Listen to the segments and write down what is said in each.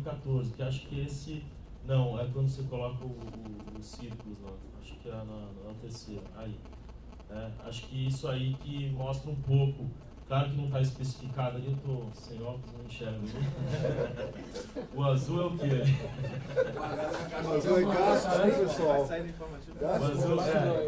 2014, que acho que esse... Não, é quando você coloca os círculos lá, acho que é na terceira, aí. Acho que isso aí que mostra um pouco, claro que não está especificado ali, eu estou sem óculos, não enxergo. O azul é o quê? O azul é gasto, né, pessoal?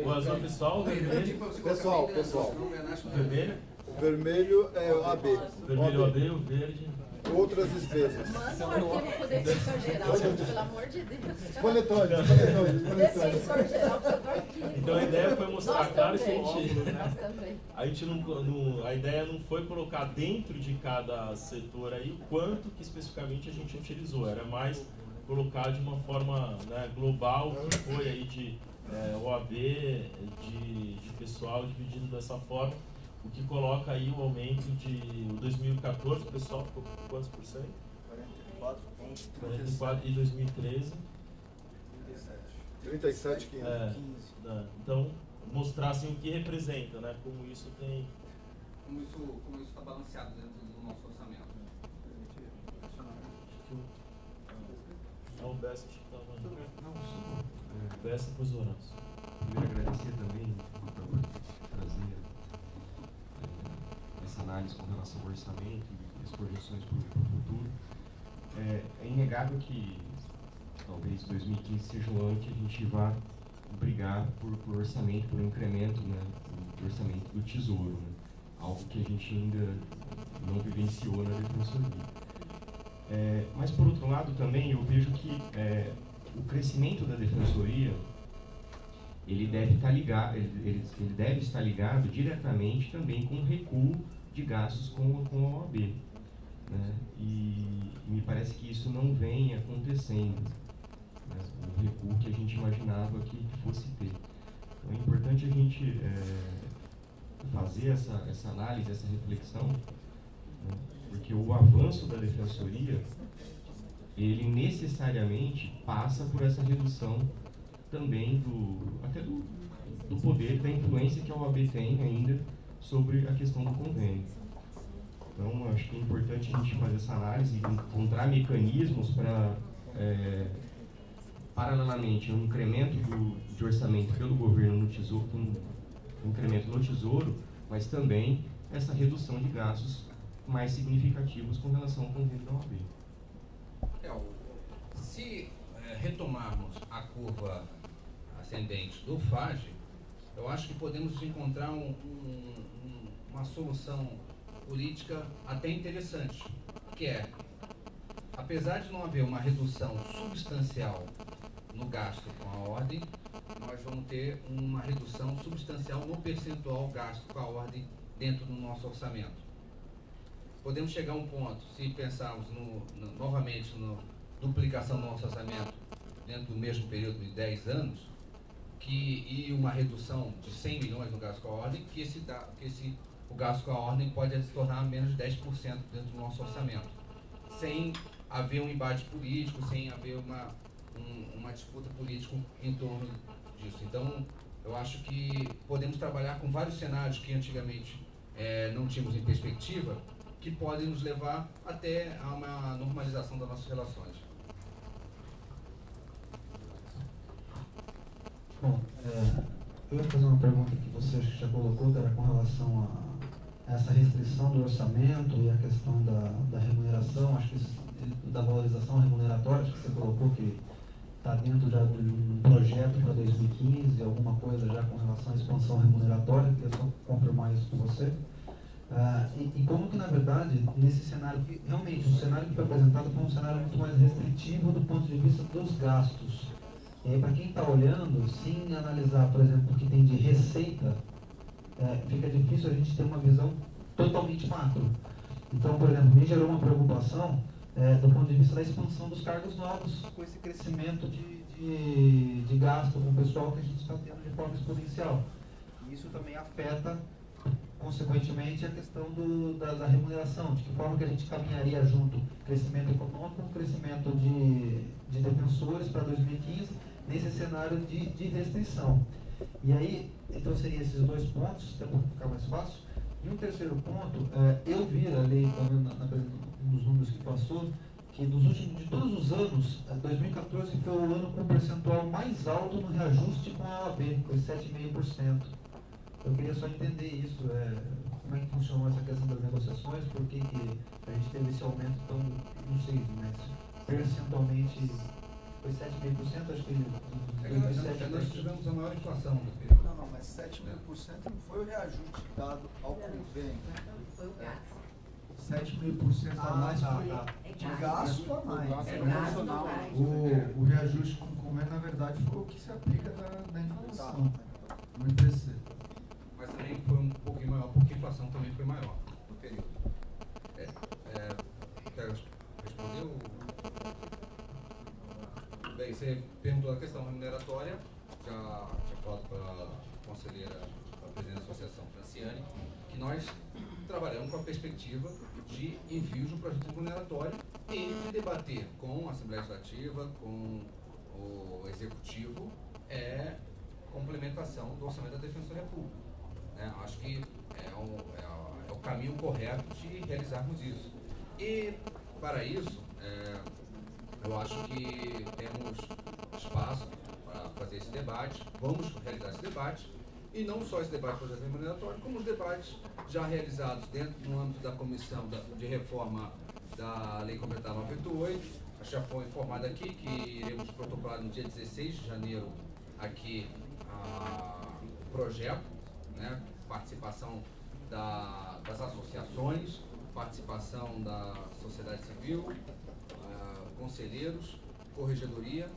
O azul é pessoal, o vermelho? Pessoal. O vermelho? O vermelho é o AB. O vermelho é o AB, o verde... Outras despesas. Manda um arquivo pro defensor geral, pelo amor de Deus. Panetone. Defensor geral precisa do arquivo. Então a ideia foi mostrar, claro que a gente não, a ideia não foi colocar dentro de cada setor aí o quanto que especificamente a gente utilizou, era mais colocar de uma forma, né, global, que foi aí de OAB, de pessoal dividido dessa forma. O que coloca aí o aumento de 2014, o pessoal ficou com quantos por cento? 44 e 2013? 37, 15. Então, mostrar assim, o que representa, né? Como isso tem... Como isso está balanceado dentro do nosso orçamento. O Bessa acho que estava... O Bessa para os Horácios. Primeiro agradecer também por trazer essa análise com relação ao orçamento e as projeções para o futuro. É inegável que talvez 2015 seja o ano que a gente vá brigar por orçamento, por um incremento, né, do orçamento do Tesouro, né, algo que a gente ainda não vivenciou na Defensoria. Mas, por outro lado, também eu vejo que o crescimento da Defensoria ele deve estar ligado diretamente também com o recuo de gastos com a OAB, né? E me parece que isso não vem acontecendo, né? O recuo que a gente imaginava que fosse ter. Então é importante a gente fazer essa análise, essa reflexão, né? Porque o avanço da Defensoria, ele necessariamente passa por essa redução também do poder, da influência que a OAB tem ainda sobre a questão do convênio. Então, acho que é importante a gente fazer essa análise e encontrar mecanismos para, paralelamente, um incremento de orçamento pelo governo no Tesouro, um incremento no Tesouro, mas também essa redução de gastos mais significativos com relação ao convênio da OAB. Se retomarmos a curva ascendente do FAGE, eu acho que podemos encontrar uma solução política até interessante, que é, apesar de não haver uma redução substancial no gasto com a ordem, nós vamos ter uma redução substancial no percentual gasto com a ordem dentro do nosso orçamento. Podemos chegar a um ponto, se pensarmos novamente na duplicação do nosso orçamento dentro do mesmo período de 10 anos, e uma redução de 100 milhões no gasto com a ordem, o gasto com a ordem pode se tornar menos de 10% dentro do nosso orçamento, sem haver um embate político, sem haver uma disputa política em torno disso. Então, eu acho que podemos trabalhar com vários cenários que antigamente não tínhamos em perspectiva, que podem nos levar até a uma normalização das nossas relações. Bom, eu ia fazer uma pergunta que você já colocou, que era com relação a essa restrição do orçamento e a questão da remuneração, acho que da valorização remuneratória, acho que você colocou que está dentro já de um projeto para 2015, alguma coisa já com relação à expansão remuneratória, queria só confirmar isso com você. E como que, na verdade, nesse cenário, realmente, o cenário que foi apresentado foi um cenário muito mais restritivo do ponto de vista dos gastos. E aí, para quem está olhando, sem analisar, por exemplo, o que tem de receita, fica difícil a gente ter uma visão totalmente macro. Então, por exemplo, me gerou uma preocupação do ponto de vista da expansão dos cargos novos, com esse crescimento de gasto com o pessoal que a gente está tendo de forma exponencial. E isso também afeta, consequentemente, a questão da remuneração, de que forma que a gente caminharia junto crescimento econômico, crescimento de defensores para 2015, nesse cenário de restrição. E aí, então seriam esses dois pontos, até para ficar mais fácil. E um terceiro ponto, eu vi ali, nos números que passou, que de todos os anos, 2014 foi o ano com o percentual mais alto no reajuste com a OAB, foi 7,5%. Eu queria só entender isso, como é que funcionou essa questão das negociações, por que a gente teve esse aumento tão, não sei, mas percentualmente foi 7,5%, acho que em 2007. Nós tivemos a maior inflação do período. Não, mas 7,5% não foi o reajuste dado ao convênio. Foi o gás. 7,5% a mais foi de gasto a mais. É gasto a mais. O reajuste com o convênio, na verdade, foi o que se aplica da inflação, no IPC. Mas também foi um pouquinho maior, porque a inflação também foi maior no período. Quero responder o... Bem, você perguntou a questão remuneratória, já tinha falado para a conselheira, a presidente da associação, Franciane, que nós trabalhamos com a perspectiva de envio de um projeto remuneratório e de debater com a Assembleia Legislativa, com o Executivo, complementação do orçamento da Defensoria Pública. Acho que é o caminho correto de realizarmos isso. E, para isso, eu acho que temos espaço para fazer esse debate, vamos realizar esse debate, e não só esse debate do projeto remuneratório, como os debates já realizados no âmbito da comissão de reforma da Lei Complementar 988. Já foi informado aqui que iremos protocolar no dia 16 de janeiro aqui o projeto, participação das associações, participação da sociedade civil, conselheiros, corregedoria,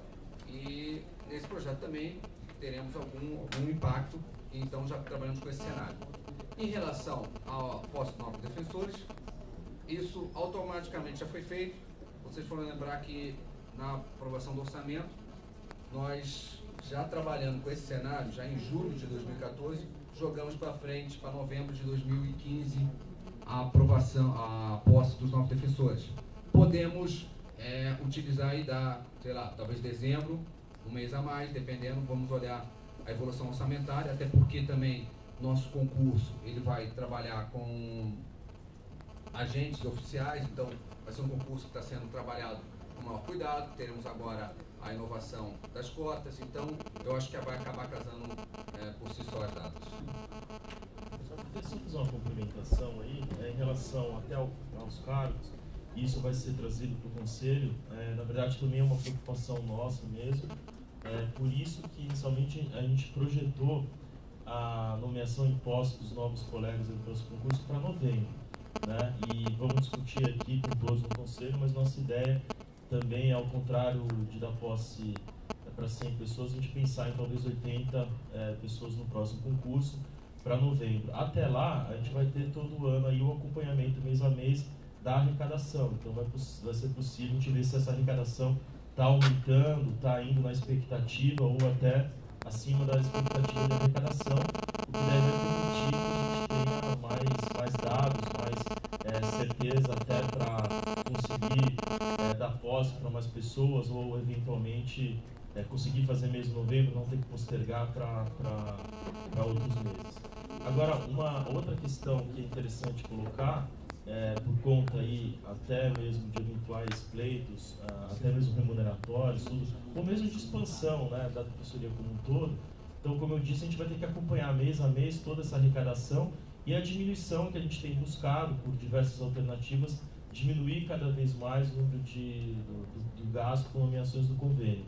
e nesse projeto também teremos algum impacto, então já trabalhamos com esse cenário. Em relação ao posto de novos defensores, isso automaticamente já foi feito. Vocês foram lembrar que na aprovação do orçamento, nós já trabalhando com esse cenário, já em julho de 2014, jogamos para frente, para novembro de 2015, a aprovação, a posse dos novos defensores. Podemos utilizar e dar, sei lá, talvez dezembro, um mês a mais, dependendo, vamos olhar a evolução orçamentária, até porque também nosso concurso, ele vai trabalhar com agentes oficiais, então vai ser um concurso que está sendo trabalhado com maior cuidado. Teremos agora a inovação das cotas, então eu acho que vai acabar casando por si só as datas. Deixa eu fazer uma complementação aí, em relação até aos cargos. Isso vai ser trazido para o Conselho, na verdade também é uma preocupação nossa mesmo, por isso que inicialmente a gente projetou a nomeação em posse dos novos colegas do nosso concurso para novembro, e vamos discutir aqui com todos no Conselho, mas nossa ideia também, ao contrário de dar posse para 100 pessoas, a gente pensar em talvez 80 pessoas no próximo concurso para novembro. Até lá, a gente vai ter todo ano aí o acompanhamento mês a mês da arrecadação, então vai ser possível a gente ver se essa arrecadação está aumentando, está indo na expectativa ou até acima da expectativa de arrecadação, o que deve permitir que a gente tenha mais dados, mais certeza até para conseguir dar posse para mais pessoas ou eventualmente conseguir fazer mês de novembro, não ter que postergar para outros meses. Agora, uma outra questão que é interessante colocar, por conta aí até mesmo de eventuais pleitos, até mesmo remuneratórios, tudo, ou mesmo de expansão da defensoria como um todo. Então, como eu disse, a gente vai ter que acompanhar mês a mês toda essa arrecadação e a diminuição que a gente tem buscado por diversas alternativas, diminuir cada vez mais o número do gasto com nomeações do convênio.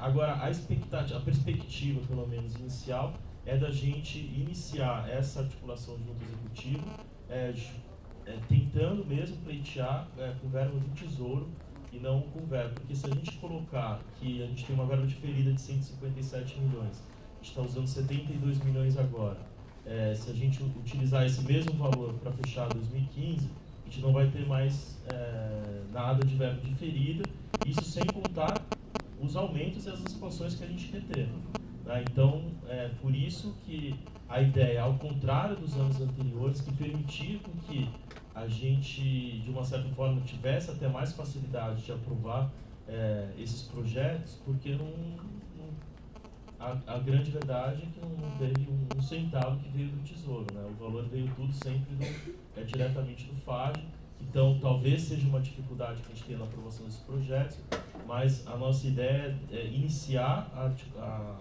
Agora, a perspectiva, pelo menos inicial, é da gente iniciar essa articulação junto ao Executivo, tentando mesmo pleitear com verba do Tesouro e não com verba, porque se a gente colocar que a gente tem uma verba diferida de 157 milhões, a gente está usando 72 milhões agora, se a gente utilizar esse mesmo valor para fechar 2015, a gente não vai ter mais nada de verba diferida, isso sem contar os aumentos e as expansões que a gente quer ter. Então, por isso que a ideia, ao contrário dos anos anteriores, que permitia com que a gente, de uma certa forma, tivesse até mais facilidade de aprovar esses projetos, porque a grande verdade é que não teve um centavo que veio do Tesouro, O valor veio tudo sempre diretamente do FAGE, Então, talvez seja uma dificuldade que a gente tem na aprovação desses projetos, mas a nossa ideia é iniciar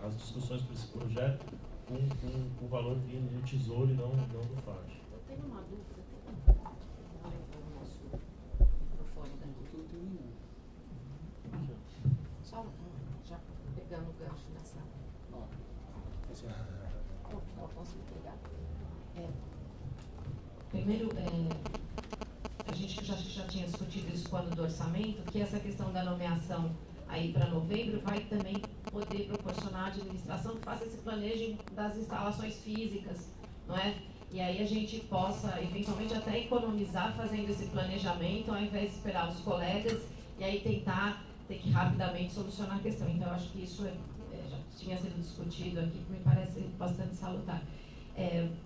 as discussões para esse projeto com o valor vindo do Tesouro e não do FAD. Eu tenho uma dúvida, tem que levar o nosso microfone daqui. Só já pegando o gancho nessa. Não consigo pegar. Primeiro, a gente já tinha discutido isso quando do orçamento, que essa questão da nomeação aí para novembro vai também poder proporcionar à administração que faça esse planejamento das instalações físicas, não é? E aí a gente possa, eventualmente, até economizar fazendo esse planejamento, ao invés de esperar os colegas e aí tentar ter que rapidamente solucionar a questão. Então, eu acho que isso já tinha sido discutido aqui, que me parece bastante salutar.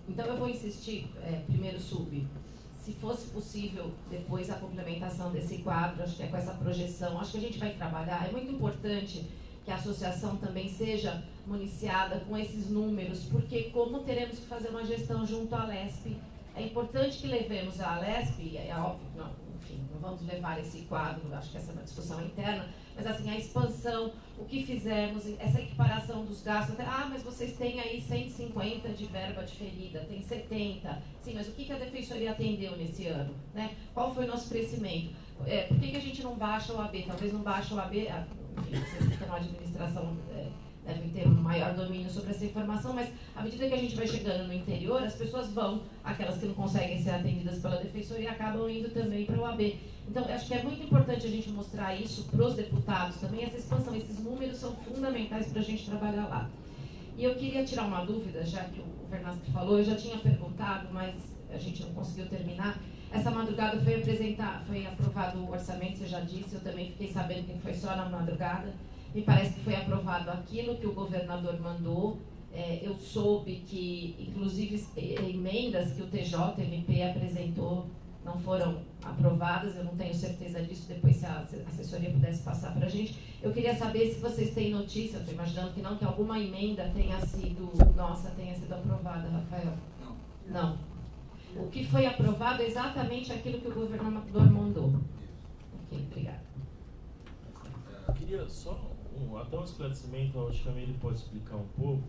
Então, eu vou insistir, primeiro se fosse possível, depois a complementação desse quadro, acho que com essa projeção, acho que a gente vai trabalhar. É muito importante que a associação também seja municiada com esses números, porque como teremos que fazer uma gestão junto à Alesp, é importante que levemos a Alesp, é óbvio, não vamos levar esse quadro, acho que essa é uma discussão interna, mas assim, a expansão, o que fizemos, essa equiparação dos gastos, mas vocês têm aí 150 de verba diferida, tem 70, sim, mas o que a Defensoria atendeu nesse ano, né? Qual foi o nosso crescimento? Por que a gente não baixa o AB? Talvez não baixa o AB, enfim, vocês que estão na administração devem ter um maior domínio sobre essa informação, mas à medida que a gente vai chegando no interior, as pessoas vão, aquelas que não conseguem ser atendidas pela Defensoria, acabam indo também para o AB. Então, acho que é muito importante a gente mostrar isso para os deputados também, essa expansão, esses números são fundamentais para a gente trabalhar lá. E eu queria tirar uma dúvida, já que o Vernasco falou, eu já tinha perguntado, mas a gente não conseguiu terminar. Essa madrugada foi aprovado o orçamento, você já disse, eu também fiquei sabendo que foi só na madrugada. Me parece que foi aprovado aquilo que o governador mandou. Eu soube que, inclusive, emendas que o TJMP apresentou não foram aprovadas, eu não tenho certeza disso, depois se a assessoria pudesse passar para a gente. Eu queria saber se vocês têm notícia, estou imaginando que não, que alguma emenda tenha sido aprovada, Rafael. Não. O que foi aprovado é exatamente aquilo que o governador mandou. Ok, obrigada. Eu queria só até um esclarecimento, acho que a Meire pode explicar um pouco.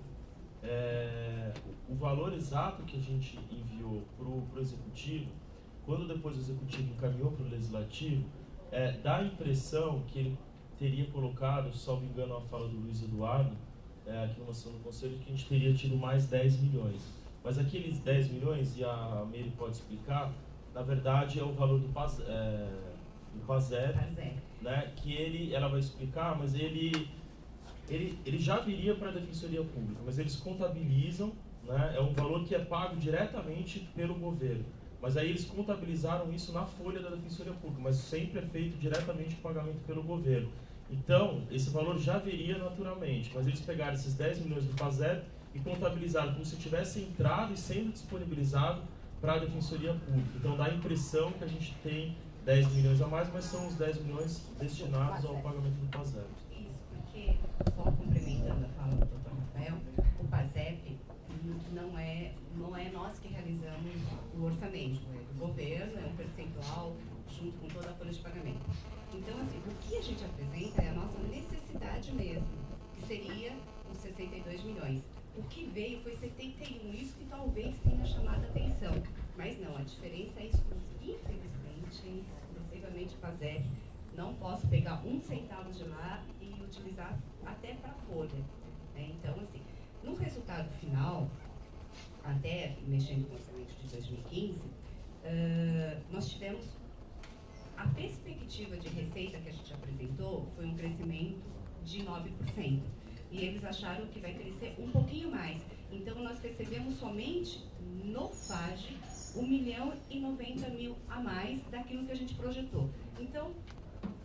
O valor exato que a gente enviou para o Executivo, quando depois o Executivo encaminhou para o Legislativo, dá a impressão que ele teria colocado, salvo engano a fala do Luiz Eduardo, aqui numa sessão do Conselho, que a gente teria tido mais 10 milhões. Mas aqueles 10 milhões, e a Meire pode explicar, na verdade é o valor do PASEP, né, que ela vai explicar, mas ele já viria para a Defensoria Pública, mas eles contabilizam, né, é um valor que é pago diretamente pelo governo, mas aí eles contabilizaram isso na folha da Defensoria Pública, mas sempre é feito diretamente o pagamento pelo governo. Então, esse valor já viria naturalmente, mas eles pegaram esses 10 milhões do PASEP e contabilizaram como se tivesse entrado e sendo disponibilizado para a Defensoria Pública. Então, dá a impressão que a gente tem 10 milhões a mais, mas são os 10 milhões destinados ao pagamento do PASEP. Isso, porque, só complementando a fala do Dr. Rafael, o PASEP não é nós que realizamos o orçamento, é o governo, é um percentual junto com toda a folha de pagamento. Então, assim, o que a gente apresenta é a nossa necessidade mesmo, que seria os 62 milhões. O que veio foi 71, isso que talvez tenha chamado a atenção, mas não, a diferença é exclusiva, exclusivamente PASEP. Não posso pegar um centavo de lá e utilizar até para a folha. Né? Então, assim, no resultado final, até mexendo com o orçamento de 2015, nós tivemos a perspectiva de receita que a gente apresentou foi um crescimento de 9%. E eles acharam que vai crescer um pouquinho mais. Então, nós recebemos somente no FAGE 1.090.000 a mais daquilo que a gente projetou. Então,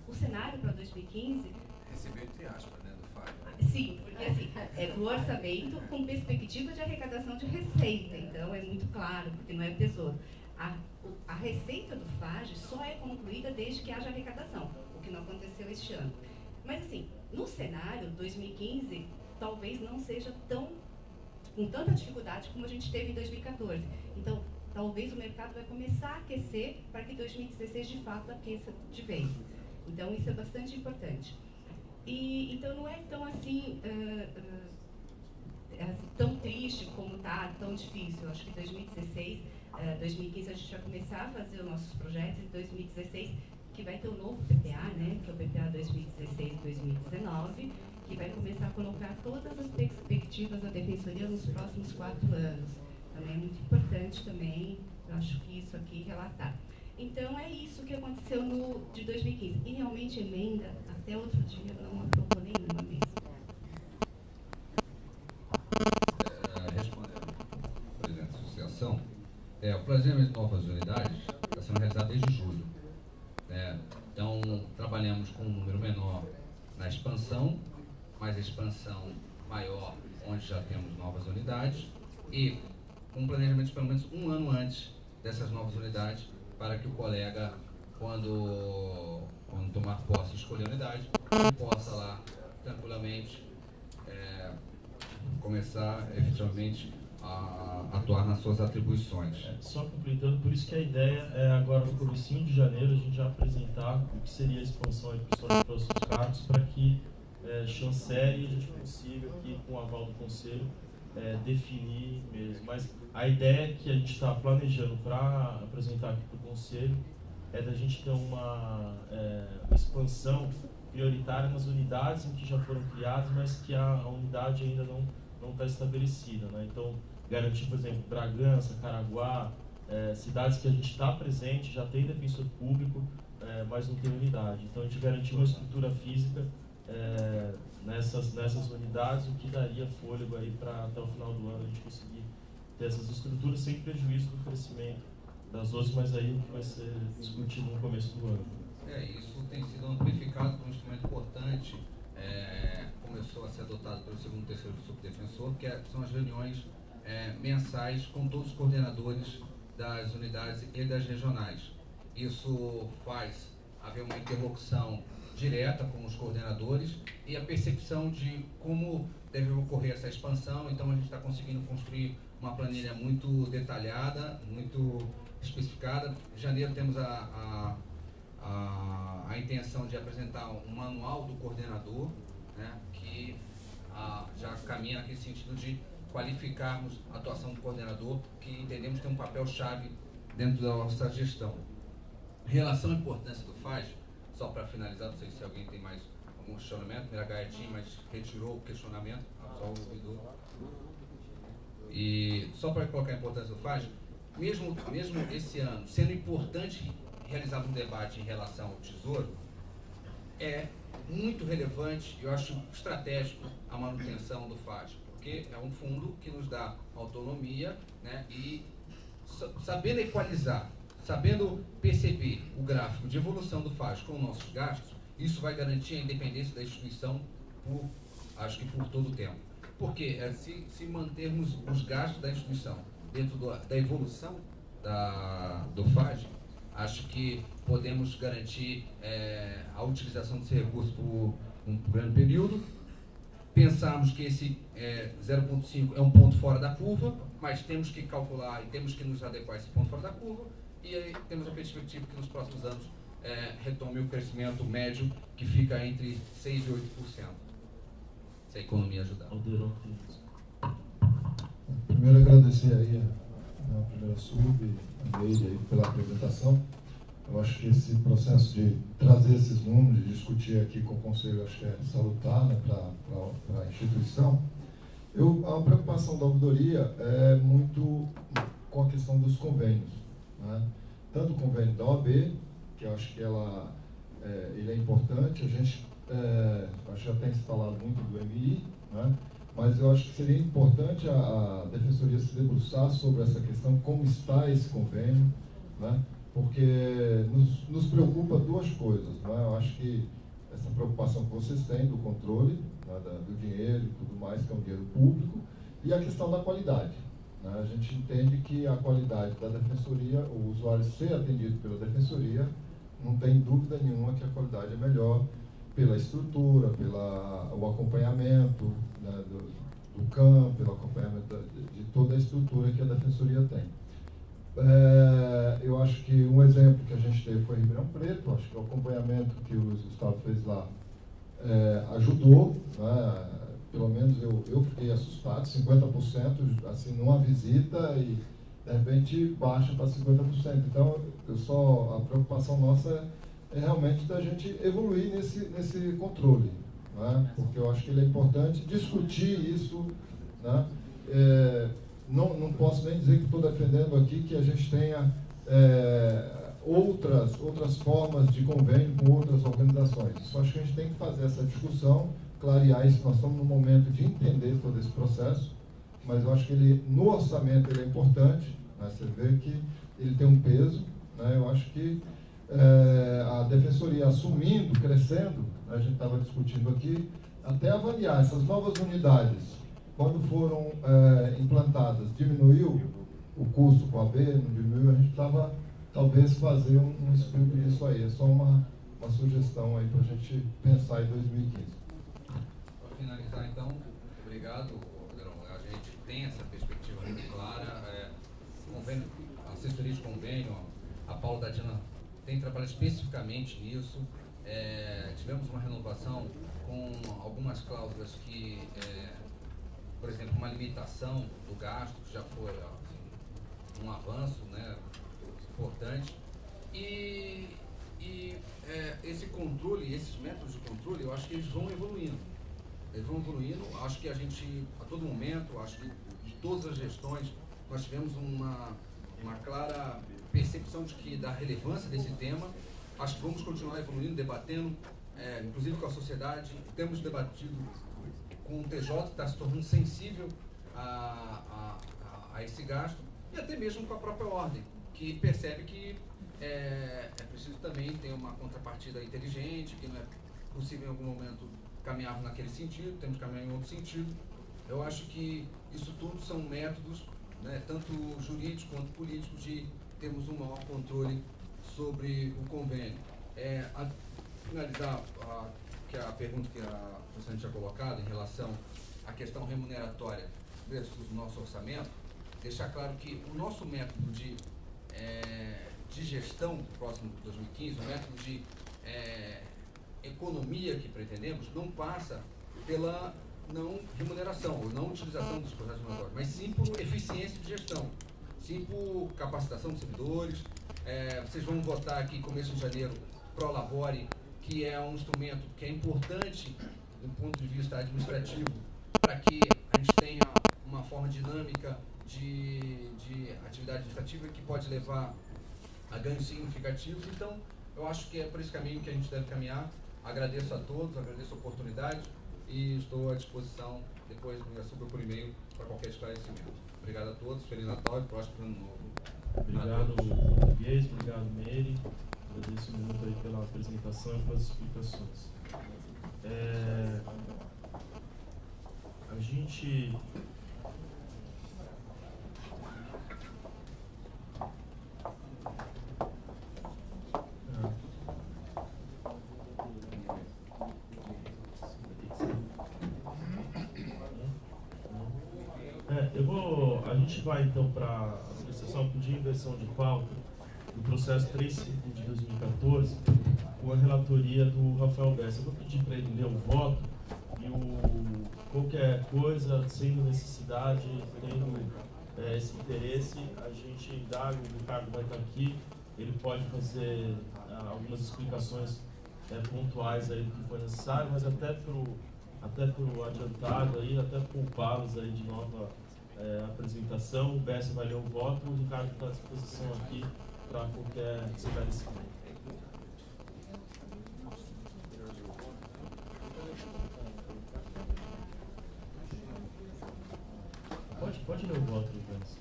o cenário para 2015... Recebeu entre aspas, né, do FAGE. Sim, porque assim, é do orçamento com perspectiva de arrecadação de receita. Então, é muito claro, porque não é tesouro. A receita do FAGE só é concluída desde que haja arrecadação, o que não aconteceu este ano. Mas assim, no cenário 2015, talvez não seja com tanta dificuldade como a gente teve em 2014. Então, talvez o mercado vai começar a aquecer para que 2016 de fato aqueça de vez. Então isso é bastante importante. E então não é tão assim, tão triste como está, tão difícil. Eu acho que 2016, 2015 a gente vai começar a fazer os nossos projetos, e 2016 que vai ter o novo PPA, né, que é o PPA 2016-2019, que vai começar a colocar todas as perspectivas da Defensoria nos próximos 4 anos. Também é muito importante também, eu acho que isso aqui relatar. Então é isso que aconteceu de 2015. E realmente emenda, até outro dia, não aprovou nenhuma mesmo. Respondendo, presidente da associação, o planejamento de novas unidades está sendo realizado desde julho. Então, trabalhamos com um número menor na expansão, mas a expansão maior, onde já temos novas unidades, e com um planejamento de pelo menos um ano antes dessas novas unidades, para que o colega, quando tomar posse e escolher a unidade, possa lá, tranquilamente, começar efetivamente a atuar nas suas atribuições. Só completando, por isso que a ideia é agora no comecinho de janeiro a gente já apresentar o que seria a expansão aí para os cargos, para que chancele a gente consiga aqui com o aval do Conselho definir mesmo. Mas a ideia que a gente está planejando para apresentar aqui para o Conselho é da gente ter uma expansão prioritária nas unidades em que já foram criadas, mas que a unidade ainda não está estabelecida, né? Então, garantir, por exemplo, Bragança, Caraguá, cidades que a gente está presente, já tem defensor público, mas não tem unidade. Então, a gente garantir uma estrutura física nessas unidades, o que daria fôlego aí para até o final do ano a gente conseguir ter essas estruturas sem prejuízo do crescimento das outras, mas aí o que vai ser discutido no começo do ano. Isso tem sido amplificado por um instrumento importante, começou a ser adotado pelo 2º e 3º subdefensor, que são as reuniões mensais com todos os coordenadores das unidades e das regionais. Isso faz haver uma interlocução direta com os coordenadores e a percepção de como deve ocorrer essa expansão. Então a gente está conseguindo construir uma planilha muito detalhada, muito especificada. Em janeiro temos a intenção de apresentar um manual do coordenador, né, que já caminha naquele sentido de qualificarmos a atuação do coordenador, que entendemos ter um papel-chave dentro da nossa gestão. Em relação à importância do FAG, só para finalizar, não sei se alguém tem mais algum questionamento, Miragaia tinha, mas retirou o questionamento, só o ouvidor. E só para colocar a importância do FAG, mesmo esse ano, sendo importante realizar um debate em relação ao Tesouro, é muito relevante, eu acho estratégico, a manutenção do FAG, porque é um fundo que nos dá autonomia, né, e sabendo equalizar, sabendo perceber o gráfico de evolução do FAG com nossos gastos, isso vai garantir a independência da instituição acho que por todo o tempo. Porque se mantermos os gastos da instituição dentro da evolução do FAG, acho que podemos garantir a utilização desse recurso por um grande período. Pensamos que esse 0,5 é um ponto fora da curva, mas temos que calcular e temos que nos adequar a esse ponto fora da curva, e aí temos a perspectiva que nos próximos anos retome o crescimento médio, que fica entre 6% e 8%, se a economia ajudar. Primeiro agradecer aí a primeira sub, a Neide aí pela apresentação. Eu acho que esse processo de trazer esses números, de discutir aqui com o Conselho, acho que é salutar, né, para a instituição. A preocupação da ouvidoria é muito com a questão dos convênios, né? Tanto o convênio da OAB, que eu acho que ele é importante, a gente acho que já tem se falado muito do MI, né? Mas eu acho que seria importante a Defensoria se debruçar sobre essa questão, como está esse convênio, né? Porque nos preocupa duas coisas, né? Eu acho que essa preocupação que vocês têm do controle, né, do dinheiro e tudo mais, que é um dinheiro público, e a questão da qualidade, né? A gente entende que a qualidade da Defensoria, o usuário ser atendido pela Defensoria, não tem dúvida nenhuma que a qualidade é melhor pela estrutura, o acompanhamento, né, do campo, pelo acompanhamento de toda a estrutura que a Defensoria tem. eu acho que um exemplo que a gente teve foi em Ribeirão Preto. Acho que o acompanhamento que o Estado fez lá ajudou, né? Pelo menos eu fiquei assustado, 50%, assim, numa visita, e de repente baixa para 50%. Então, a preocupação nossa é realmente da gente evoluir nesse controle, né? Porque eu acho que ele é importante discutir isso, né? Não posso nem dizer que estou defendendo aqui que a gente tenha outras formas de convênio com outras organizações. Só acho que a gente tem que fazer essa discussão, clarear isso. Nós estamos no momento de entender todo esse processo, mas eu acho que no orçamento ele é importante, né? Você vê que ele tem um peso, né? Eu acho que a Defensoria assumindo, crescendo, né? A gente estava discutindo aqui, até avaliar essas novas unidades, quando foram implantadas, diminuiu o custo com a AB, não diminuiu, a gente precisava talvez fazer um estudo disso aí. É só uma sugestão aí para a gente pensar em 2015. Para finalizar, então, obrigado, Pedrão. A gente tem essa perspectiva muito clara. Convênio, assessoria de convênio, a Paula Dadiana tem trabalhado especificamente nisso. Tivemos uma renovação com algumas cláusulas que, por exemplo, uma limitação do gasto, que já foi assim, um avanço, né, importante. Esse controle, esses métodos de controle, eu acho que eles vão evoluindo. Acho que a gente, a todo momento, acho que de todas as gestões, nós tivemos uma clara percepção da relevância desse tema. Acho que vamos continuar evoluindo, debatendo, inclusive com a sociedade. Temos debatido com o TJ, que está se tornando sensível a esse gasto, e até mesmo com a própria ordem, que percebe que é preciso também ter uma contrapartida inteligente, que não é possível em algum momento caminhar naquele sentido, temos que caminhar em outro sentido. Eu acho que isso tudo são métodos, né, tanto jurídicos quanto políticos, de termos um maior controle sobre o convênio. A finalizar a pergunta que a professora tinha colocado em relação à questão remuneratória versus o nosso orçamento, deixar claro que o nosso método de gestão próximo de 2015, o método de economia que pretendemos, não passa pela não remuneração, ou não utilização dos projetos remuneratórios, mas sim por eficiência de gestão, sim por capacitação de servidores. Vocês vão votar aqui, começo de janeiro, Prolabore, que é um instrumento que é importante do ponto de vista administrativo, para que a gente tenha uma forma dinâmica de atividade administrativa que pode levar a ganhos significativos. Então, eu acho que é por esse caminho que a gente deve caminhar. Agradeço a todos, agradeço a oportunidade e estou à disposição depois do meu assunto por e-mail para qualquer esclarecimento. Obrigado a todos, Feliz Natal e próximo ano novo. Obrigado, português, obrigado, Meire. Agradeço muito aí pela apresentação e pelas explicações. A gente... A gente vai então para a apreciação de inversão de pauta do processo 35 de 2014, com a relatoria do Rafael Bessa. Eu vou pedir para ele ler o voto e qualquer coisa, sendo necessidade, tendo esse interesse, a gente dá, o Ricardo vai estar aqui, ele pode fazer algumas explicações pontuais aí do que for necessário, mas até pro adiantado aí, até poupá-los aí de nova apresentação. O Bessa vai ler o voto, o Ricardo está à disposição aqui para qualquer esclarecimento. Pode ler o voto do Bessa.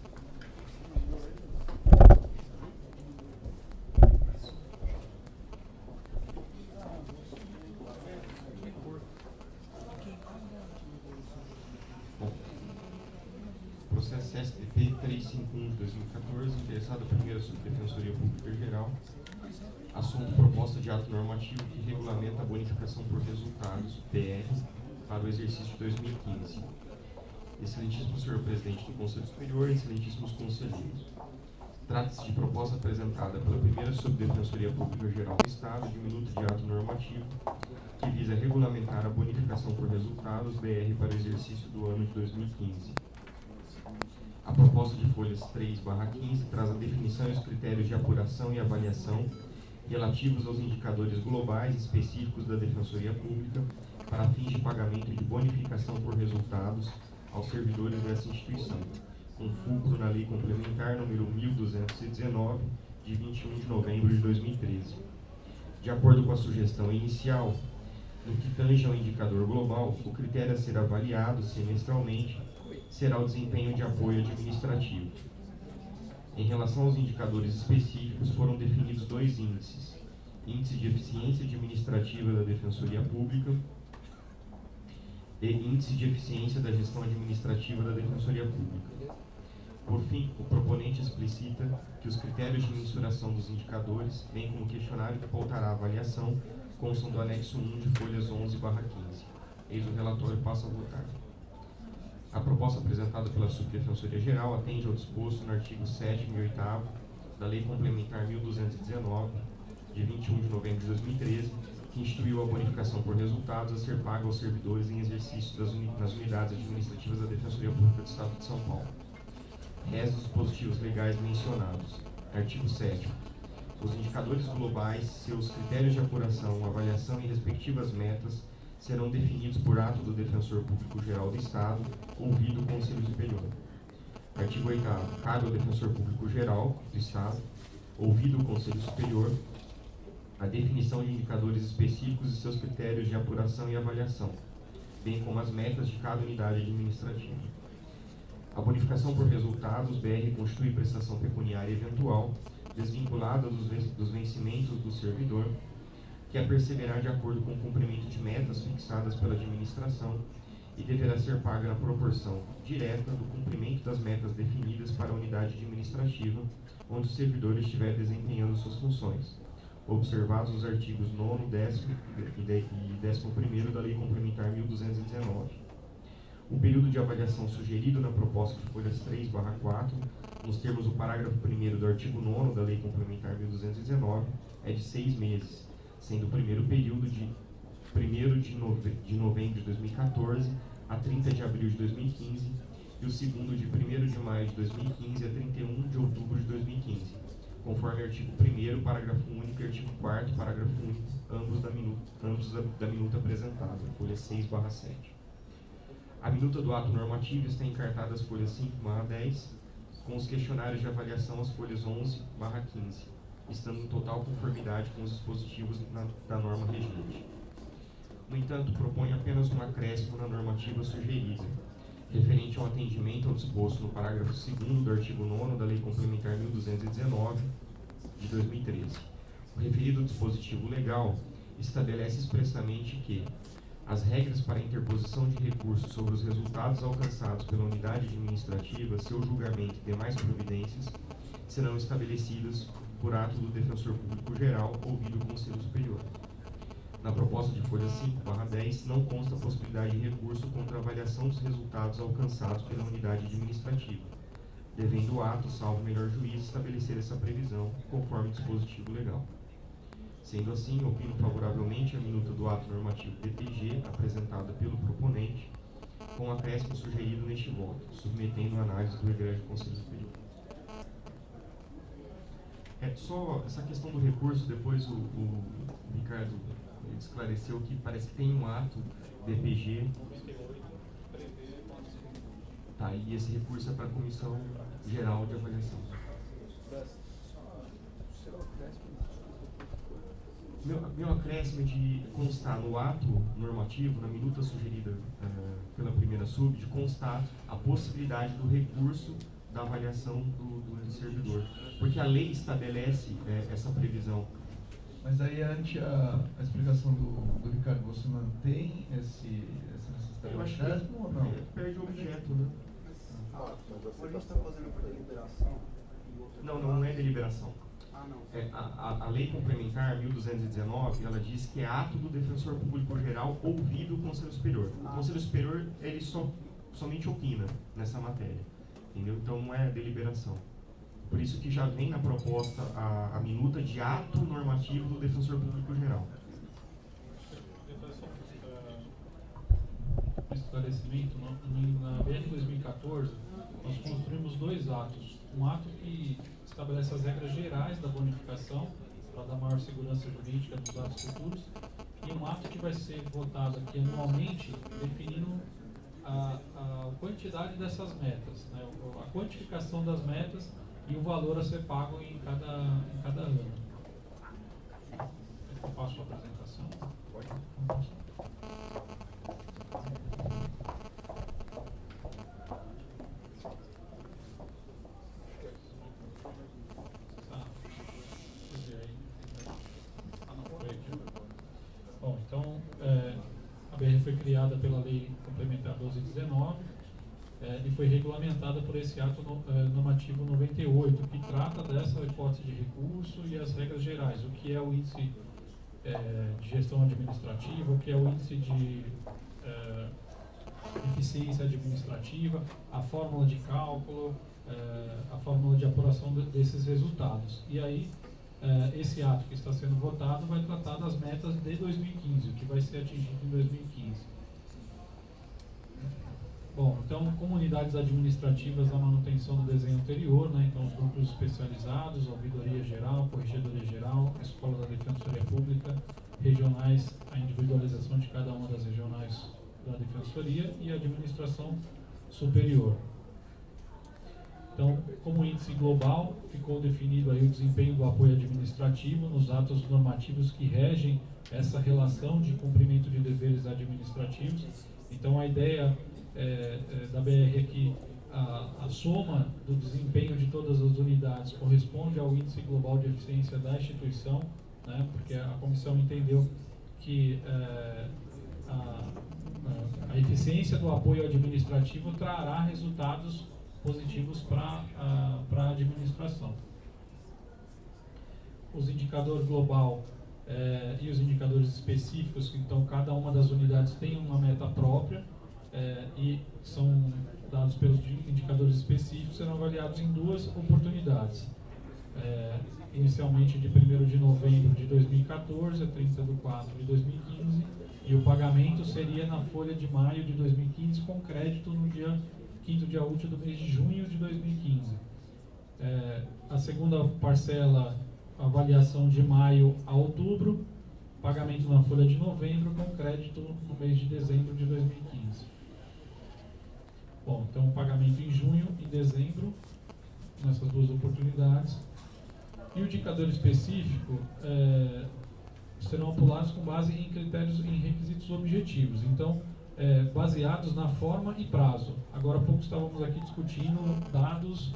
Processo STP 351 de 2014, interessado a primeira Subdefensoria Pública Geral, assunto proposta de ato normativo que regulamenta a bonificação por resultados, PR, para o exercício de 2015. Excelentíssimo senhor presidente do Conselho Superior, excelentíssimos conselheiros. Trata-se de proposta apresentada pela primeira Subdefensoria Pública Geral do Estado de minuto de ato normativo que visa regulamentar a bonificação por resultados BR para o exercício do ano de 2015. A proposta de folhas 3/15 traz a definição e os critérios de apuração e avaliação relativos aos indicadores globais específicos da Defensoria Pública para fins de pagamento de bonificação por resultados aos servidores dessa instituição, com fulcro na Lei Complementar número 1219, de 21 de novembro de 2013. De acordo com a sugestão inicial, no que tange ao indicador global, o critério a ser avaliado semestralmente será o desempenho de apoio administrativo. Em relação aos indicadores específicos, foram definidos dois índices: índice de eficiência administrativa da Defensoria Pública e índice de eficiência da gestão administrativa da Defensoria Pública. Por fim, o proponente explicita que os critérios de mensuração dos indicadores, bem como o questionário que pautará a avaliação, constam do anexo 1 de folhas 11/15. Eis o relatório, passo a votar. A proposta apresentada pela Subdefensoria Geral atende ao disposto no artigo 7º e 8º da Lei Complementar 1219, de 21 de novembro de 2013, que instituiu a bonificação por resultados a ser paga aos servidores em exercício nas unidades administrativas da Defensoria Pública do Estado de São Paulo. Reza os dispositivos legais mencionados. Artigo 7º. Os indicadores globais, seus critérios de apuração, avaliação e respectivas metas serão definidos por ato do Defensor Público Geral do Estado, ouvido o Conselho Superior. Artigo 8º. Cabe ao Defensor Público Geral do Estado, ouvido o Conselho Superior, a definição de indicadores específicos e seus critérios de apuração e avaliação, bem como as metas de cada unidade administrativa. A bonificação por resultados, BR, constitui prestação pecuniária eventual, desvinculada dos vencimentos do servidor, que a perceberá de acordo com o cumprimento de metas fixadas pela administração e deverá ser paga na proporção direta do cumprimento das metas definidas para a unidade administrativa onde o servidor estiver desempenhando suas funções, observados os artigos 9º, 10º e 11º da Lei Complementar 1219. O período de avaliação sugerido na proposta de folhas 3/4, nos termos do parágrafo 1º do artigo 9º da Lei Complementar 1219, é de 6 meses, sendo o primeiro período de 1º de novembro de 2014 a 30 de abril de 2015 e o segundo de 1º de maio de 2015 a 31 de outubro de 2015, conforme artigo 1º, parágrafo único e artigo 4º, parágrafo único, ambos da minuta apresentada, folha 6/7. A minuta do ato normativo está encartada as folhas 5/10, com os questionários de avaliação as folhas 11/15, estando em total conformidade com os dispositivos da norma regente. No entanto, propõe apenas um acréscimo na normativa sugerida, referente ao atendimento ao disposto no parágrafo 2º do artigo 9º da Lei Complementar 1219, de 2013. O referido dispositivo legal estabelece expressamente que as regras para a interposição de recursos sobre os resultados alcançados pela unidade administrativa, seu julgamento e demais providências serão estabelecidas por ato do Defensor Público Geral, ouvido o Conselho Superior. Na proposta de folha 5/10, não consta a possibilidade de recurso contra a avaliação dos resultados alcançados pela unidade administrativa, devendo o ato, salvo melhor juízo, estabelecer essa previsão, conforme o dispositivo legal. Sendo assim, opino favoravelmente a minuta do ato normativo DPG, apresentada pelo proponente, com o acréscimo sugerido neste voto, submetendo a análise do egrégio Conselho Superior. Só essa questão do recurso, depois o Ricardo esclareceu que parece que tem um ato DPG. Tá, e esse recurso é para a Comissão Geral de Avaliação. Meu acréscimo de constar no ato normativo, na minuta sugerida pela primeira sub, de constar a possibilidade do recurso da avaliação do servidor. Porque a lei estabelece essa previsão. Mas aí, ante a explicação do Ricardo, você mantém essa necessidade Eu de acho que acréscimo ou não? perde o objeto, né? Mas a gente está fazendo por deliberação? Não é deliberação. Não. A lei complementar 1219, ela diz que é ato do Defensor Público Geral ouvido o Conselho Superior. O Conselho Superior, ele somente opina nessa matéria, entendeu? Então não é deliberação. Por isso que já vem na proposta a minuta de ato normativo do Defensor Público Geral. Esclarecimento, na BR 2014, nós construímos 2 atos. Um ato que estabelece as regras gerais da bonificação, para dar maior segurança jurídica dos atos futuros, e um ato que vai ser votado aqui anualmente, definindo a quantidade dessas metas, né? A quantificação das metas e o valor a ser pago em cada ano. Eu passo a apresentação. Pode. Bom, então, a BR foi criada pela Lei Complementar 1219 e foi regulamentada por esse ato normativo 98, que trata dessa hipótese de recurso e as regras gerais, o que é o índice de gestão administrativa, o que é o índice de eficiência administrativa, a fórmula de cálculo, a fórmula de apuração desses resultados. E aí, esse ato que está sendo votado vai tratar das metas de 2015, o que vai ser atingido em 2015. Bom, então, comunidades administrativas da manutenção do desenho anterior, né? Então, os grupos especializados, ouvidoria geral, corregedoria geral, escola da Defensoria Pública, regionais, a individualização de cada uma das regionais da Defensoria e a administração superior. Então, como índice global, ficou definido aí o desempenho do apoio administrativo nos atos normativos que regem essa relação de cumprimento de deveres administrativos. Então, a ideia da BR é que a soma do desempenho de todas as unidades corresponde ao índice global de eficiência da instituição, né, porque a comissão entendeu que a eficiência do apoio administrativo trará resultados positivos para a administração. Os indicadores global e os indicadores específicos, então cada uma das unidades tem uma meta própria e são dados pelos indicadores específicos, serão avaliados em 2 oportunidades. Inicialmente de 1º de novembro de 2014 a 30 de 4 de 2015, e o pagamento seria na folha de maio de 2015 com crédito no dia 5º dia útil do mês de junho de 2015. A segunda parcela, avaliação de maio a outubro, pagamento na folha de novembro com crédito no mês de dezembro de 2015. Bom, então pagamento em junho e dezembro, nessas 2 oportunidades. E o indicador específico serão apurados com base em critérios, em requisitos objetivos. Então, baseados na forma e prazo. Agora há pouco estávamos aqui discutindo dados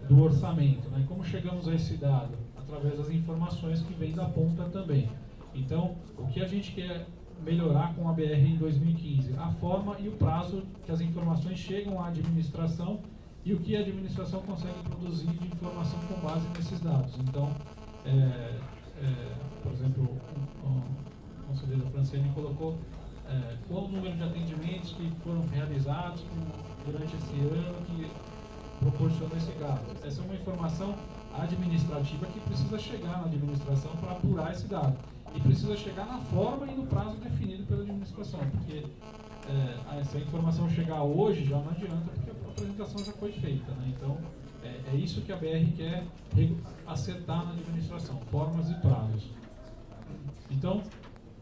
do orçamento, né? Como chegamos a esse dado? Através das informações que vêm da ponta também. Então, o que a gente quer melhorar com a BR em 2015? A forma e o prazo que as informações chegam à administração e o que a administração consegue produzir de informação com base nesses dados. Então, por exemplo, o conselheiro Francine colocou qual o número de atendimentos que foram realizados durante esse ano que proporcionou esse gasto. Essa é uma informação administrativa que precisa chegar na administração para apurar esse dado. E precisa chegar na forma e no prazo definido pela administração, porque se a informação chegar hoje já não adianta, porque a apresentação já foi feita, né? Então, é isso que a BR quer acertar na administração, formas e prazos. Então,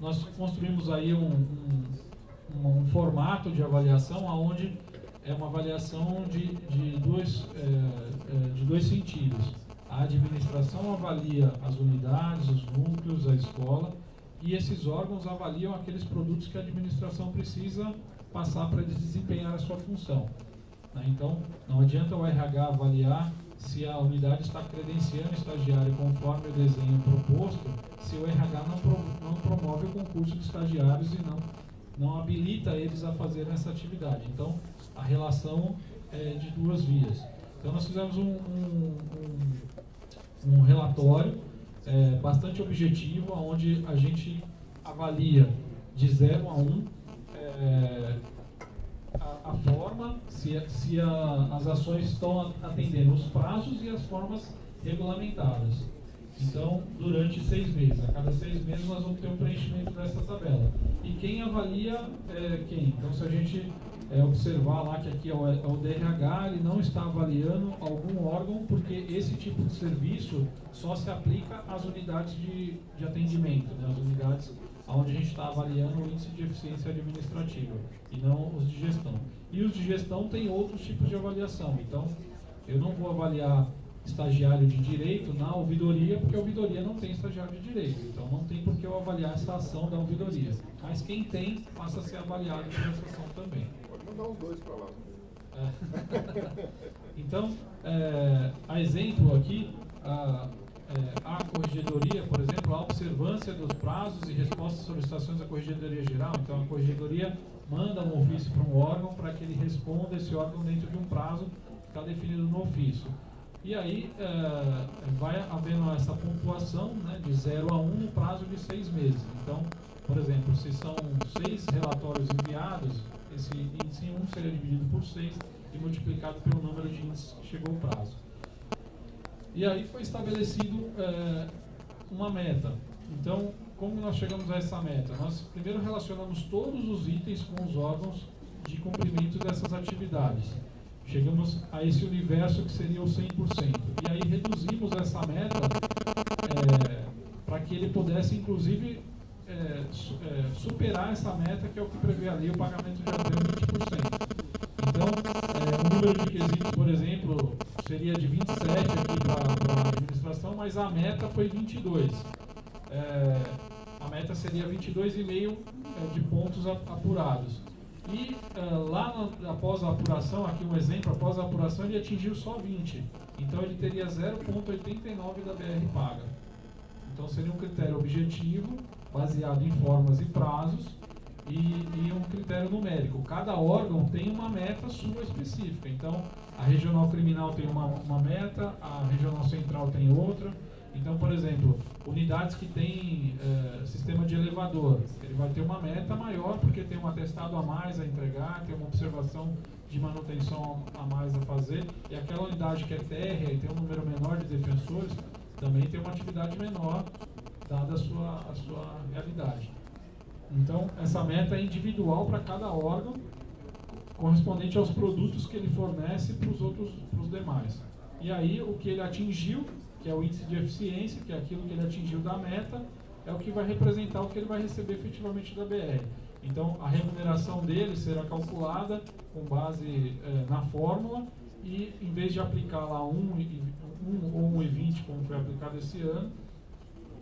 nós construímos aí um formato de avaliação onde é uma avaliação de dois sentidos. A administração avalia as unidades, os núcleos, a escola, e esses órgãos avaliam aqueles produtos que a administração precisa passar para desempenhar a sua função. Então, não adianta o RH avaliar se a unidade está credenciando o estagiário conforme o desenho proposto, se o RH não promove o concurso de estagiários e não habilita eles a fazer essa atividade. Então, a relação é de 2 vias. Então, nós fizemos um relatório bastante objetivo, onde a gente avalia de 0 a 1 a forma, se as ações estão atendendo os prazos e as formas regulamentadas. Então, durante 6 meses, a cada 6 meses nós vamos ter um preenchimento dessa tabela. E quem avalia é quem? Então, se a gente observar lá que aqui é o DRH, ele não está avaliando algum órgão, porque esse tipo de serviço só se aplica às unidades de atendimento, né? As unidades onde a gente está avaliando o índice de eficiência administrativa, e não os de gestão. E os de gestão têm outros tipos de avaliação. Então, eu não vou avaliar estagiário de direito na ouvidoria, porque a ouvidoria não tem estagiário de direito. Então, não tem por que eu avaliar essa ação da ouvidoria. Mas quem tem, passa a ser avaliado por essa ação também. Pode mandar os dois para lá. Então, a exemplo aqui, a corregedoria, por exemplo, a observância dos prazos e respostas às solicitações da corregedoria geral. Então, a corregedoria manda um ofício para um órgão para que ele responda esse órgão dentro de um prazo que está definido no ofício. E aí vai havendo essa pontuação, né, de 0 a 1 no prazo de 6 meses. Então, por exemplo, se são 6 relatórios enviados, esse índice 1 seria dividido por 6 e multiplicado pelo número de índices que chegou ao prazo. E aí foi estabelecido uma meta. Então, como nós chegamos a essa meta? Nós primeiro relacionamos todos os itens com os órgãos de cumprimento dessas atividades. Chegamos a esse universo que seria o 100%. E aí reduzimos essa meta para que ele pudesse, inclusive, superar essa meta, que é o que prevê a lei, o pagamento de até 20%. Então, o número de quesitos, por exemplo, seria de 27 aqui para a administração, mas a meta foi 22. A meta seria 22,5 de pontos apurados. E lá após a apuração, aqui um exemplo, após a apuração ele atingiu só 20. Então ele teria 0,89 da BR paga. Então seria um critério objetivo, baseado em formas e prazos, e um critério numérico. Cada órgão tem uma meta sua específica. Então a regional criminal tem uma meta, a regional central tem outra. Então, por exemplo, unidades que têm sistema de elevador, ele vai ter uma meta maior porque tem um atestado a mais a entregar, tem uma observação de manutenção a mais a fazer, e aquela unidade que é térrea e tem um número menor de defensores, também tem uma atividade menor, dada a sua realidade. Então, essa meta é individual para cada órgão, correspondente aos produtos que ele fornece para os demais. E aí, o que ele atingiu, que é o índice de eficiência, que é aquilo que ele atingiu da meta, é o que vai representar o que ele vai receber efetivamente da BR. Então, a remuneração dele será calculada com base na fórmula, e em vez de aplicar lá 1 ou 1,20, como foi aplicado esse ano,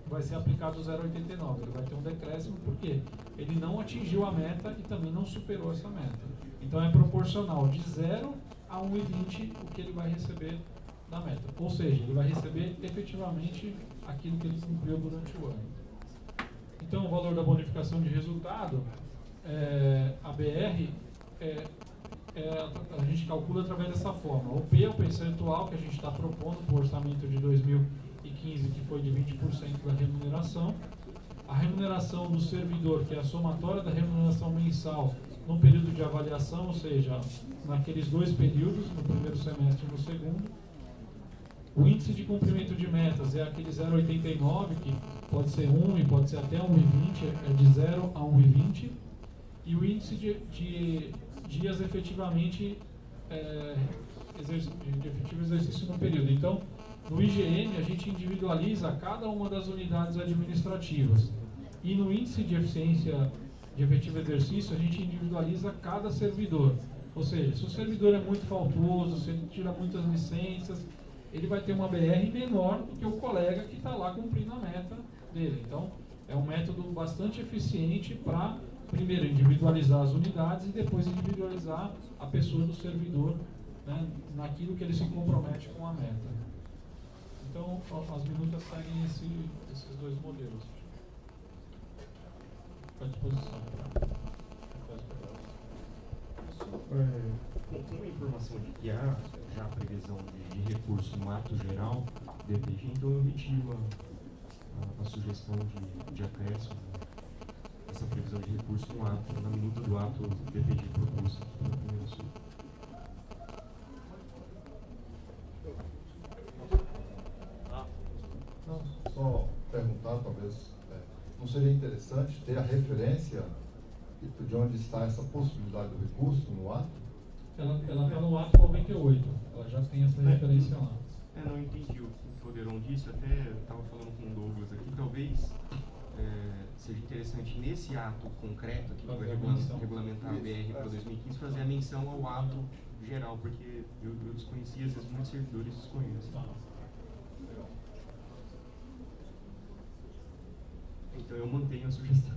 vai ser aplicado 0,89. Ele vai ter um decréscimo porque ele não atingiu a meta e também não superou essa meta. Então, é proporcional de 0 a 1,20 o que ele vai receber da meta. Ou seja, ele vai receber efetivamente aquilo que ele cumpriu durante o ano. Então, o valor da bonificação de resultado, a BR, a gente calcula através dessa forma. O P é o percentual que a gente está propondo para o orçamento de 2015, que foi de 20% da remuneração. A remuneração do servidor, que é a somatória da remuneração mensal no período de avaliação, ou seja, naqueles 2 períodos, no primeiro semestre e no segundo. O índice de cumprimento de metas é aquele 0,89, que pode ser 1 e pode ser até 1,20, é de 0 a 1,20. E o índice de dias efetivamente de efetivo exercício no período. Então, no IGM, a gente individualiza cada uma das unidades administrativas. E no índice de eficiência de efetivo exercício, a gente individualiza cada servidor. Ou seja, se o servidor é muito faltoso, se ele tira muitas licenças, ele vai ter uma BR menor do que o colega que está lá cumprindo a meta dele. Então, é um método bastante eficiente para, primeiro, individualizar as unidades e depois individualizar a pessoa do servidor, né, naquilo que ele se compromete com a meta. Então, as minutas seguem esses 2 modelos. À disposição. Com a informação de que há já a previsão de recurso no ato geral, DPG, então eu retiro a sugestão de acréscimo. Essa essa previsão de recurso no ato, na minuta do ato DPG proposto pela primeira sub. Não, só perguntar, talvez, não seria interessante ter a referência de onde está essa possibilidade do recurso no ato? Ela está no ato 98, ela já tem essa referência lá. Não entendi o que o Poderão disse, até estava falando com o Douglas aqui, talvez seja interessante nesse ato concreto aqui que vai regulamentar a BR para 2015, fazer a menção ao ato geral, porque eu desconhecia, às vezes muitos servidores desconhecem. Então eu mantenho a sugestão.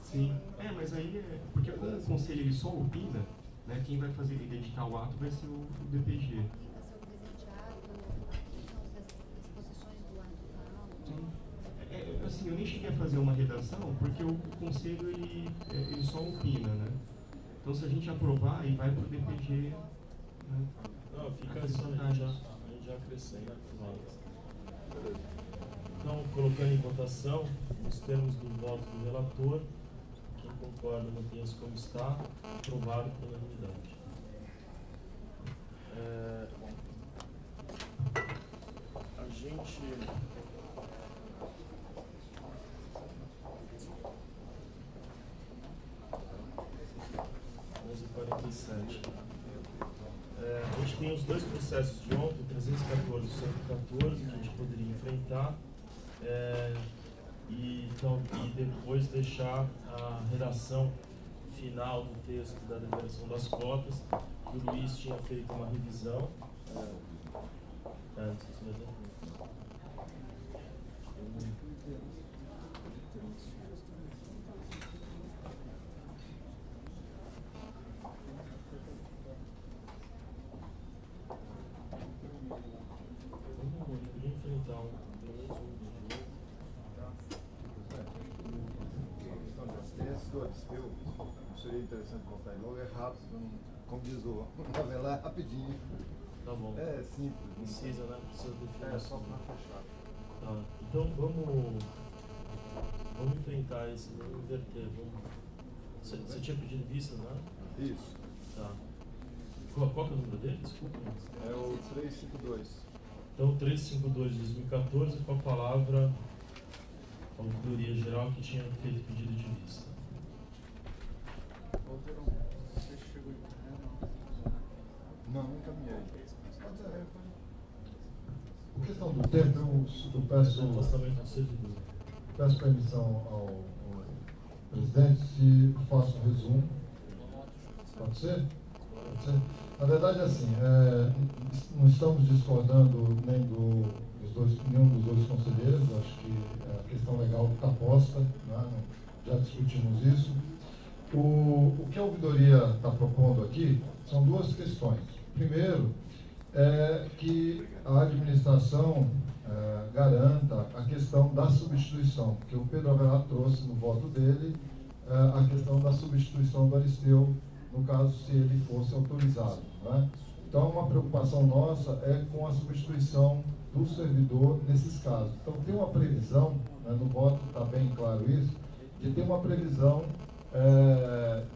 Sim, mas aí porque como o conselho ele só opina, né, quem vai fazer ele editar o ato vai ser o DPG. Sim. Assim, eu nem cheguei a fazer uma redação porque o conselho ele só opina, né? Então se a gente aprovar, aí vai para o DPG. Né? Não, fica assim, a gente já acrescenta. Então, colocando em votação, os termos do voto do relator, quem concorda mantém-se como está, aprovado por unanimidade. A gente... A gente tem os dois processos de ontem, 314 e 114, que a gente poderia enfrentar, e depois deixar a redação final do texto da deliberação das cotas, que o Luiz tinha feito uma revisão. Seria interessante voltar logo, é rápido, como diz o Avelar, é rapidinho. Tá bom. É simples. Precisa, né? Precisa definir. Só para fechar. Tá. Então vamos enfrentar esse, vamos inverter. Você tinha pedido vista, né? Isso. Tá. Qual que é o número dele? Desculpa. É o 352. Então 352 de 2014, com a palavra a Ouvidoria Geral que tinha feito pedido de vista. Você chegou Não, nunca me Por questão do tempo, eu peço permissão ao presidente se faço um resumo. Pode ser? Pode ser? Na verdade, assim, não estamos discordando nenhum dos dois conselheiros. Acho que a questão legal está posta, né? Já discutimos isso. O que a ouvidoria está propondo aqui são duas questões. Primeiro, que a administração garanta a questão da substituição, que o Pedro Avelar trouxe no voto dele, a questão da substituição do Aristeu, no caso, se ele fosse autorizado. Né? Então, uma preocupação nossa é com a substituição do servidor nesses casos. Então, tem uma previsão, né, no voto está bem claro isso, de ter uma previsão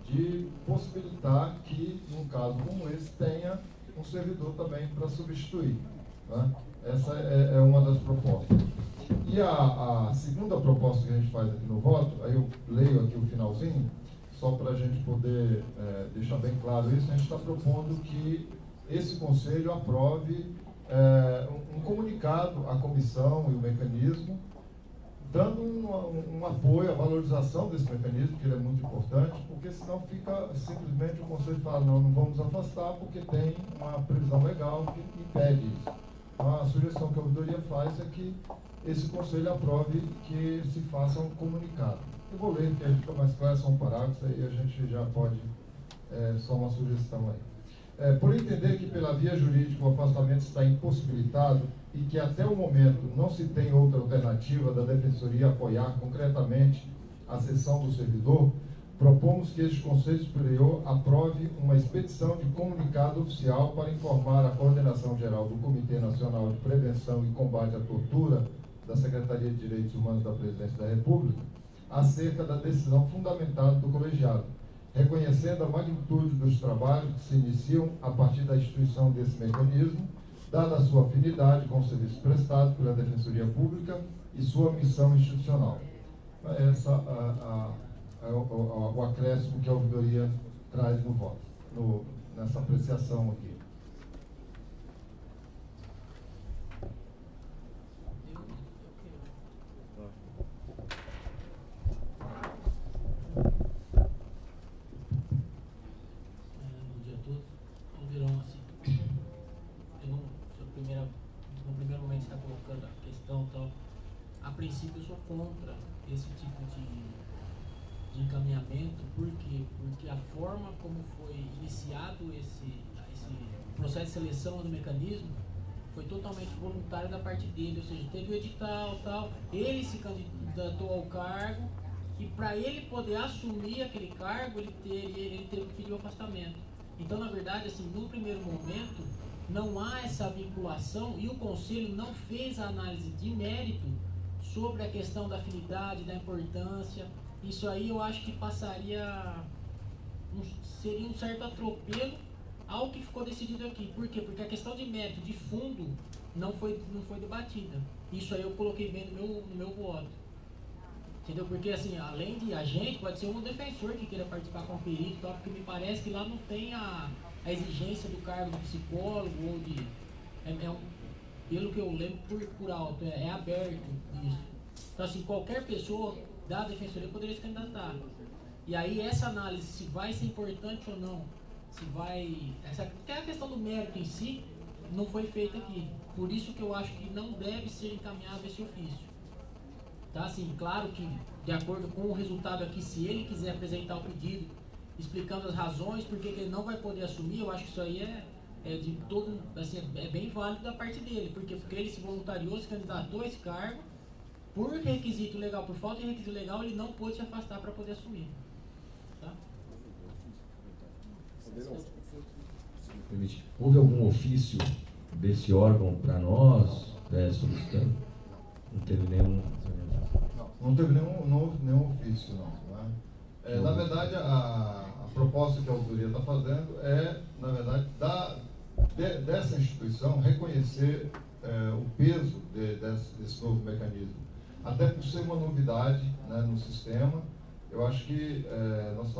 de possibilitar que, num caso como esse, tenha um servidor também para substituir. Né? Essa é uma das propostas. E a segunda proposta que a gente faz aqui no voto, aí eu leio aqui o finalzinho, só para a gente poder deixar bem claro isso, a gente está propondo que esse Conselho aprove um comunicado à comissão e o mecanismo, dando um apoio à valorização desse mecanismo, que ele é muito importante, porque senão fica simplesmente o Conselho fala, não vamos afastar, porque tem uma previsão legal que impede isso. Então, a sugestão que a ouvidoria faz é que esse Conselho aprove que se faça um comunicado. Eu vou ler, porque aí fica mais claro, são parágrafos, aí a gente já pode, só uma sugestão aí. Por entender que pela via jurídica o afastamento está impossibilitado e que até o momento não se tem outra alternativa da Defensoria apoiar concretamente a cessão do servidor, propomos que este Conselho Superior aprove uma expedição de comunicado oficial para informar a Coordenação Geral do Comitê Nacional de Prevenção e Combate à Tortura da Secretaria de Direitos Humanos da Presidência da República acerca da decisão fundamentada do colegiado, reconhecendo a magnitude dos trabalhos que se iniciam a partir da instituição desse mecanismo, dada a sua afinidade com os serviços prestados pela Defensoria Pública e sua missão institucional. Essa o acréscimo que a ouvidoria traz no voto, nessa apreciação aqui. Bom dia a todos. Aldirão, assim, no primeiro momento está colocando a questão e tal. A princípio eu sou contra esse tipo de encaminhamento. Por quê? Porque a forma como foi iniciado esse processo de seleção do mecanismo foi totalmente voluntário da parte dele, ou seja, teve o edital tal, ele se candidatou ao cargo e para ele poder assumir aquele cargo ele teve que pedir o afastamento. Então, na verdade, assim, no primeiro momento não há essa vinculação e o Conselho não fez a análise de mérito sobre a questão da afinidade, da importância. Isso aí eu acho que seria um certo atropelo ao que ficou decidido aqui. Por quê? Porque a questão de mérito, de fundo, não foi debatida. Isso aí eu coloquei bem no meu voto. Entendeu? Porque, assim, além de a gente, pode ser um defensor que queira participar com o perito e tal, porque me parece que lá não tem a exigência do cargo de psicólogo ou de... pelo que eu lembro por alto, é aberto isso. Então, assim, qualquer pessoa da defensoria poderia se candidatar. E aí essa análise, se vai ser importante ou não, que é a questão do mérito em si, não foi feita aqui. Por isso que eu acho que não deve ser encaminhado esse ofício. Tá, assim, claro que, de acordo com o resultado aqui, se ele quiser apresentar o pedido, explicando as razões, porque ele não vai poder assumir, eu acho que isso aí é bem válido da parte dele. Porque ele se voluntariou, se candidatou a esse cargo, por requisito legal, por falta de requisito legal, ele não pôde se afastar para poder assumir. Tá? Houve algum ofício desse órgão para nós solicitando? Não teve nenhum. Não teve nenhum ofício, não. Né? Na verdade, a proposta que a autoria está fazendo é, na verdade, dessa instituição reconhecer o peso desse novo mecanismo. Até por ser uma novidade, né, no sistema, eu acho que nós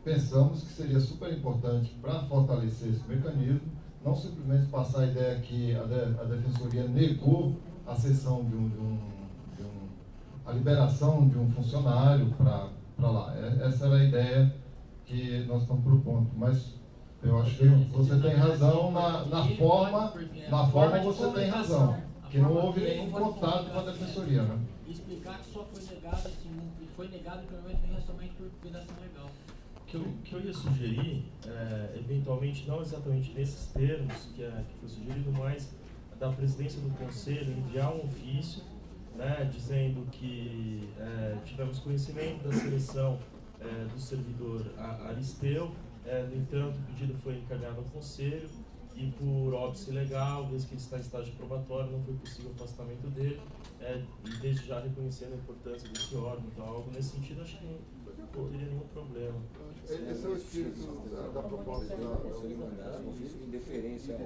pensamos que seria super importante para fortalecer esse mecanismo, não simplesmente passar a ideia que a Defensoria negou a cessão a liberação de um funcionário para lá. Essa era a ideia que nós estamos propondo. Mas eu acho que você tem razão na forma você tem razão. Que não houve nenhum contato com a Defensoria, né? Explicar que só foi negado, assim, foi negado justamente por vedação legal. O que eu ia sugerir, eventualmente, não exatamente nesses termos que foi sugerido, mas da presidência do Conselho enviar um ofício, né, dizendo que tivemos conhecimento da seleção do servidor Aristeu, no entanto, o pedido foi encaminhado ao Conselho e por óbice legal, desde que ele está em estágio probatório, não foi possível o afastamento dele, e desde já reconhecendo a importância desse órgão, então algo nesse sentido, acho que não teria nenhum problema. Esse é o espírito da proposta da ofício de deferência.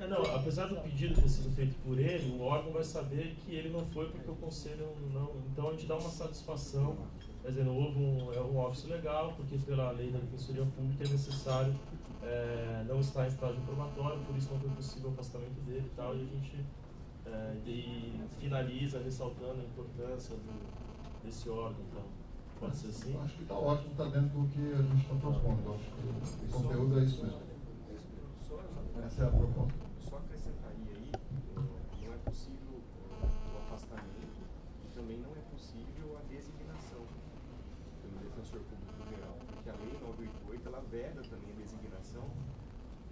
Não, apesar do pedido ter sido feito por ele, o órgão vai saber que ele não foi porque o Conselho não... Então a gente dá uma satisfação, quer dizer, não houve um óbice legal, porque pela lei da Defensoria Pública é necessário não estar em estágio probatório, por isso não foi possível o afastamento dele e tal, e a gente finaliza ressaltando a importância desse órgão. Então, pode ser assim? Eu acho que está ótimo, está dentro do que a gente está propondo. Eu acho que o conteúdo é isso mesmo. Essa é a proposta. Só acrescentaria aí, não é possível o afastamento e também não é possível a designação pelo Defensor Público Geral, porque a Lei 988 ela veda também a designação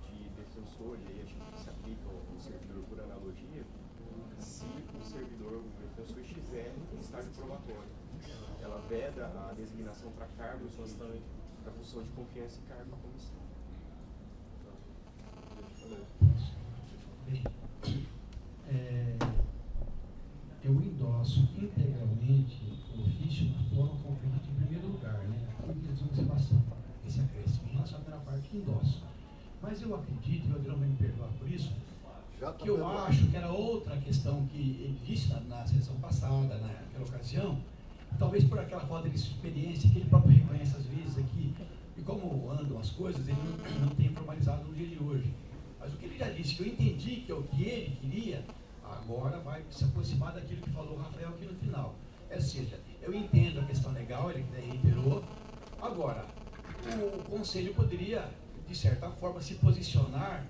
de defensor, e aí a gente se aplica ao servidor por analogia, se o servidor, o defensor, estiver em estágio probatório. Ela veda a designação para cargos para função de confiança e cargo da comissão. eu acredito, e o Adriano vai me perdoar por isso, que eu acho que era outra questão que ele disse na sessão passada, naquela ocasião, talvez por aquela falta de experiência que ele próprio reconhece às vezes aqui, e como andam as coisas, ele não tem formalizado no dia de hoje. Mas o que ele já disse, que eu entendi que é o que ele queria, agora vai se aproximar daquilo que falou o Rafael aqui no final. Ou seja, eu entendo a questão legal, ele reiterou. Agora, o Conselho poderia, de certa forma, se posicionar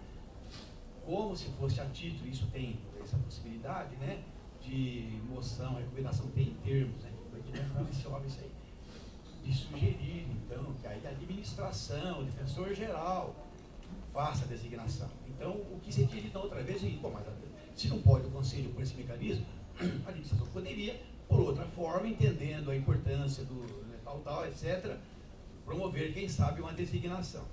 como se fosse a título, isso tem essa possibilidade, né, de moção, recomendação, tem termos, né, isso aí, de sugerir, então, que aí a administração, o defensor geral, faça a designação. Então, o que se tinha dito outra vez é, bom, mas se não pode o Conselho por esse mecanismo, a administração poderia, por outra forma, entendendo a importância do, né, tal, etc., promover, quem sabe, uma designação.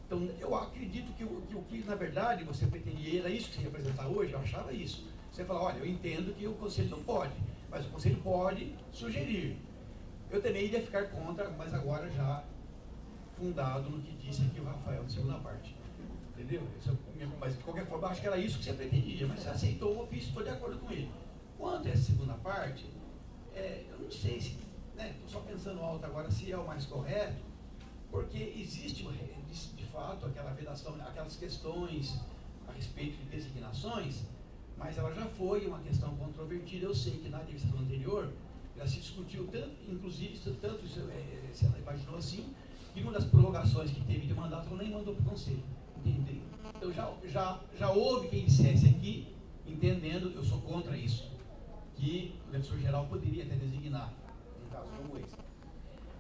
Então, eu acredito que o que, na verdade, você pretendia, era isso que você ia apresentar hoje, eu achava isso. Você fala, olha, eu entendo que o Conselho não pode, mas o Conselho pode sugerir. Eu também iria ficar contra, mas agora já fundado no que disse aqui o Rafael, na segunda parte. Entendeu? Mas, de qualquer forma, eu acho que era isso que você pretendia, mas você aceitou o ofício, estou de acordo com ele. Quanto a essa segunda parte, eu não sei se, né, estou só pensando alto agora, se é o mais correto, porque existe, de fato, aquela vedação, aquelas questões a respeito de designações, mas ela já foi uma questão controvertida. Eu sei que na administração anterior, ela se discutiu tanto, inclusive, tanto, se ela imaginou assim, que uma das prorrogações que teve de mandato, ela nem mandou para o Conselho. Entendeu? Então já houve quem dissesse aqui, entendendo, eu sou contra isso, que o defensor geral poderia até designar, num caso como esse.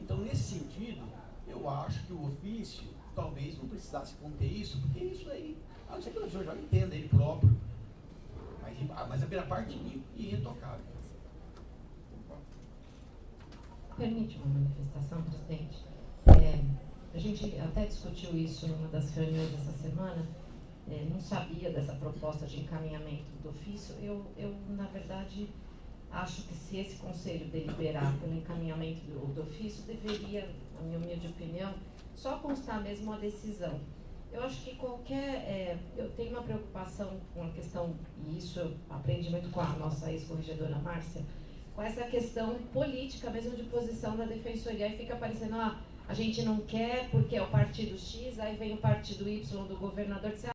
Então, nesse sentido, eu acho que o ofício talvez não precisasse conter isso, porque isso aí, a não ser que o defensor geral entenda ele próprio, mas a primeira parte é irretocável. Permite uma manifestação, presidente? A gente até discutiu isso numa das reuniões dessa semana, não sabia dessa proposta de encaminhamento do ofício. Eu, na verdade, acho que se esse Conselho deliberar pelo encaminhamento do ofício, deveria, na minha humilde opinião, só constar mesmo a decisão. Eu acho que eu tenho uma preocupação com a questão, e isso eu aprendi muito com a nossa ex-corregedora Márcia, com essa questão política mesmo de posição da Defensoria. Aí fica parecendo, a gente não quer porque é o partido X, aí vem o partido Y do governador,